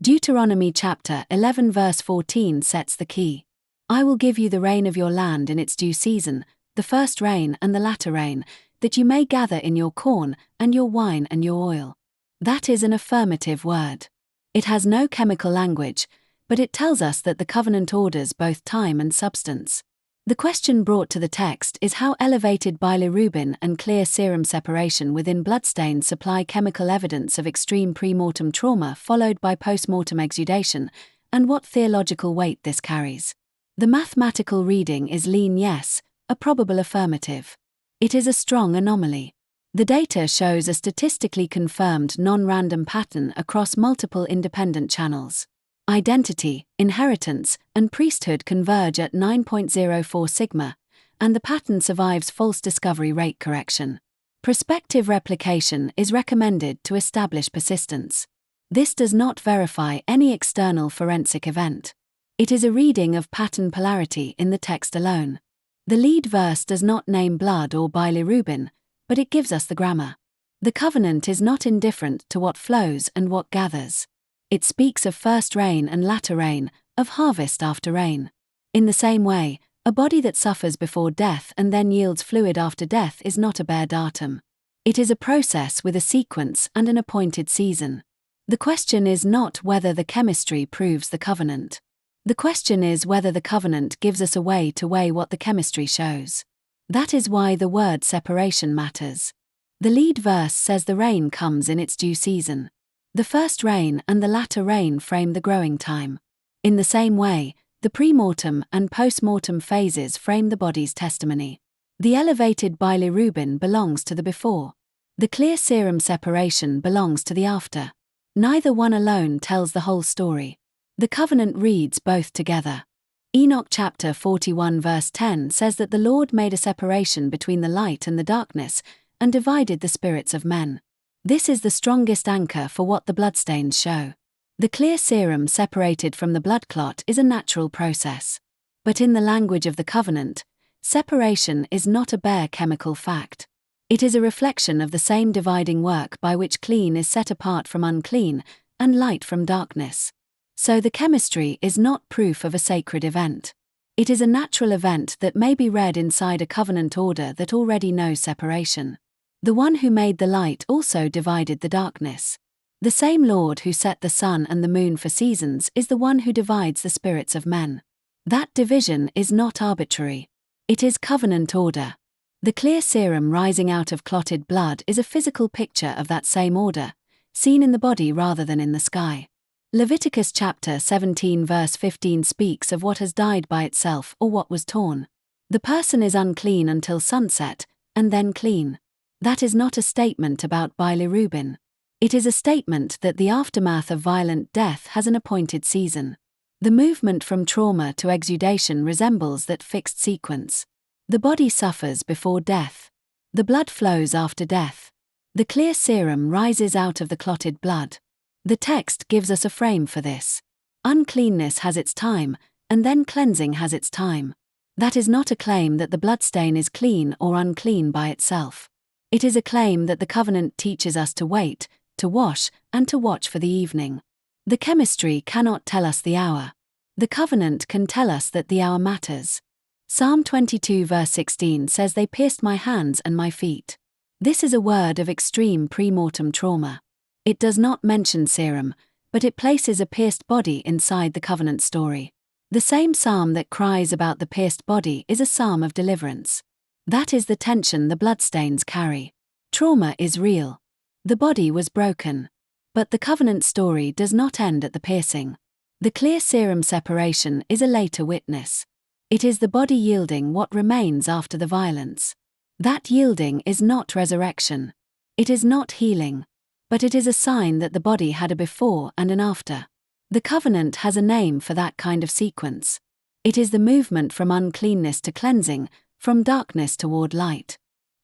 Deuteronomy chapter 11 verse 14 sets the key. I will give you the rain of your land in its due season, the first rain and the latter rain, that you may gather in your corn, and your wine and your oil. That is an affirmative word. It has no chemical language, but it tells us that the covenant orders both time and substance. The question brought to the text is how elevated bilirubin and clear serum separation within bloodstains supply chemical evidence of extreme pre-mortem trauma followed by post-mortem exudation, and what theological weight this carries. The mathematical reading is lean yes, a probable affirmative. It is a strong anomaly. The data shows a statistically confirmed non-random pattern across multiple independent channels. Identity, inheritance, and priesthood converge at 9.04 sigma, and the pattern survives false discovery rate correction. Prospective replication is recommended to establish persistence. This does not verify any external forensic event. It is a reading of pattern polarity in the text alone. The lead verse does not name blood or bilirubin, but it gives us the grammar. The covenant is not indifferent to what flows and what gathers. It speaks of first rain and latter rain, of harvest after rain. In the same way, a body that suffers before death and then yields fluid after death is not a bare datum. It is a process with a sequence and an appointed season. The question is not whether the chemistry proves the covenant. The question is whether the covenant gives us a way to weigh what the chemistry shows. That is why the word separation matters. The lead verse says the rain comes in its due season. The first rain and the latter rain frame the growing time. In the same way, the pre-mortem and post-mortem phases frame the body's testimony. The elevated bilirubin belongs to the before. The clear serum separation belongs to the after. Neither one alone tells the whole story. The covenant reads both together. Enoch chapter 41 verse 10 says that the Lord made a separation between the light and the darkness, and divided the spirits of men. This is the strongest anchor for what the bloodstains show. The clear serum separated from the blood clot is a natural process. But in the language of the covenant, separation is not a bare chemical fact. It is a reflection of the same dividing work by which clean is set apart from unclean, and light from darkness. So the chemistry is not proof of a sacred event. It is a natural event that may be read inside a covenant order that already knows separation. The one who made the light also divided the darkness. The same Lord who set the sun and the moon for seasons is the one who divides the spirits of men. That division is not arbitrary. It is covenant order. The clear serum rising out of clotted blood is a physical picture of that same order, seen in the body rather than in the sky. Leviticus chapter 17 verse 15 speaks of what has died by itself or what was torn. The person is unclean until sunset, and then clean. That is not a statement about bilirubin. It is a statement that the aftermath of violent death has an appointed season. The movement from trauma to exudation resembles that fixed sequence. The body suffers before death. The blood flows after death. The clear serum rises out of the clotted blood. The text gives us a frame for this. Uncleanness has its time, and then cleansing has its time. That is not a claim that the bloodstain is clean or unclean by itself. It is a claim that the covenant teaches us to wait, to wash, and to watch for the evening. The chemistry cannot tell us the hour. The covenant can tell us that the hour matters. Psalm 22 verse 16 says they pierced my hands and my feet. This is a word of extreme pre-mortem trauma. It does not mention serum, but it places a pierced body inside the covenant story. The same psalm that cries about the pierced body is a psalm of deliverance. That is the tension the bloodstains carry. Trauma is real. The body was broken. But the covenant story does not end at the piercing. The clear serum separation is a later witness. It is the body yielding what remains after the violence. That yielding is not resurrection. It is not healing. But it is a sign that the body had a before and an after. The covenant has a name for that kind of sequence. It is the movement from uncleanness to cleansing, from darkness toward light.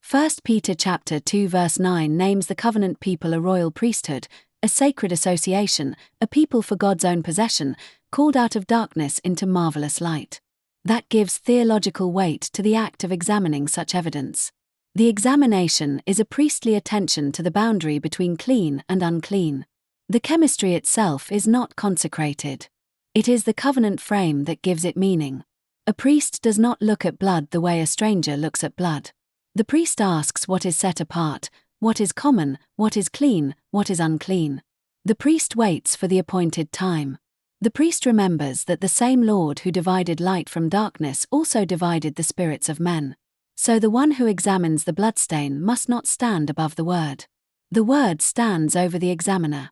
1 Peter chapter 2 verse 9 names the covenant people a royal priesthood, a sacred association, a people for God's own possession, called out of darkness into marvelous light. That gives theological weight to the act of examining such evidence. The examination is a priestly attention to the boundary between clean and unclean. The chemistry itself is not consecrated. It is the covenant frame that gives it meaning. A priest does not look at blood the way a stranger looks at blood. The priest asks what is set apart, what is common, what is clean, what is unclean. The priest waits for the appointed time. The priest remembers that the same Lord who divided light from darkness also divided the spirits of men. So the one who examines the bloodstain must not stand above the word. The word stands over the examiner.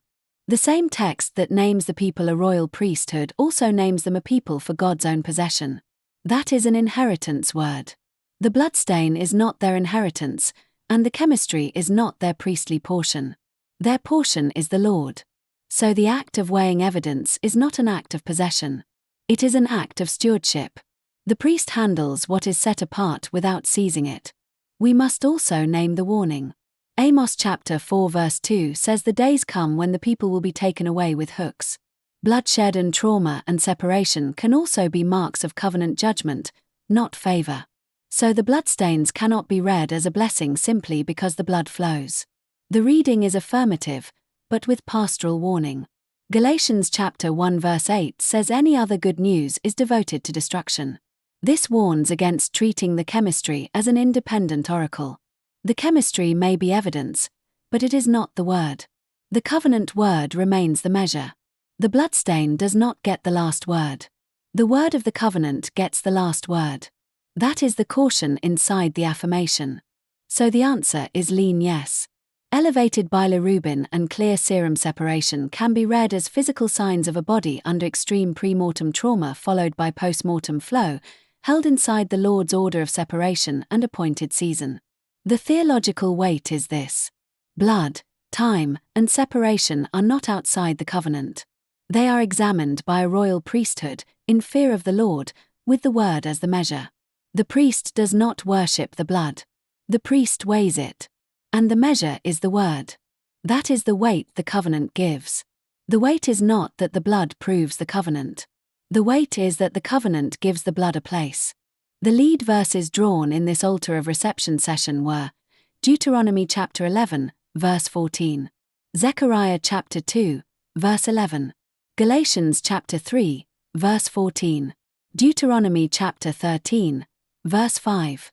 The same text that names the people a royal priesthood also names them a people for God's own possession. That is an inheritance word. The bloodstain is not their inheritance, and the chemistry is not their priestly portion. Their portion is the Lord. So the act of weighing evidence is not an act of possession. It is an act of stewardship. The priest handles what is set apart without seizing it. We must also name the warning. Amos chapter 4 verse 2 says the days come when the people will be taken away with hooks. Bloodshed and trauma and separation can also be marks of covenant judgment, not favor. So the bloodstains cannot be read as a blessing simply because the blood flows. The reading is affirmative, but with pastoral warning. Galatians chapter 1 verse 8 says any other good news is devoted to destruction. This warns against treating the chemistry as an independent oracle. The chemistry may be evidence, but it is not the word. The covenant word remains the measure. The bloodstain does not get the last word. The word of the covenant gets the last word. That is the caution inside the affirmation. So the answer is lean yes. Elevated bilirubin and clear serum separation can be read as physical signs of a body under extreme pre-mortem trauma followed by post-mortem flow, held inside the Lord's order of separation and appointed season. The theological weight is this: blood, time, and separation are not outside the covenant. They are examined by a royal priesthood, in fear of the Lord, with the word as the measure. The priest does not worship the blood. The priest weighs it. And the measure is the word. That is the weight the covenant gives. The weight is not that the blood proves the covenant. The weight is that the covenant gives the blood a place. The lead verses drawn in this altar of reception session were Deuteronomy chapter 11, verse 14, Zechariah chapter 2, verse 11, Galatians chapter 3, verse 14, Deuteronomy chapter 13, verse 5,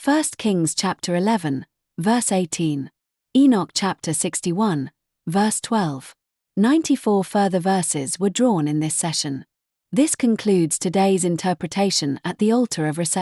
1 Kings chapter 11, verse 18, Enoch chapter 61, verse 12. 94 further verses were drawn in this session. This concludes today's interpretation at the altar of reception.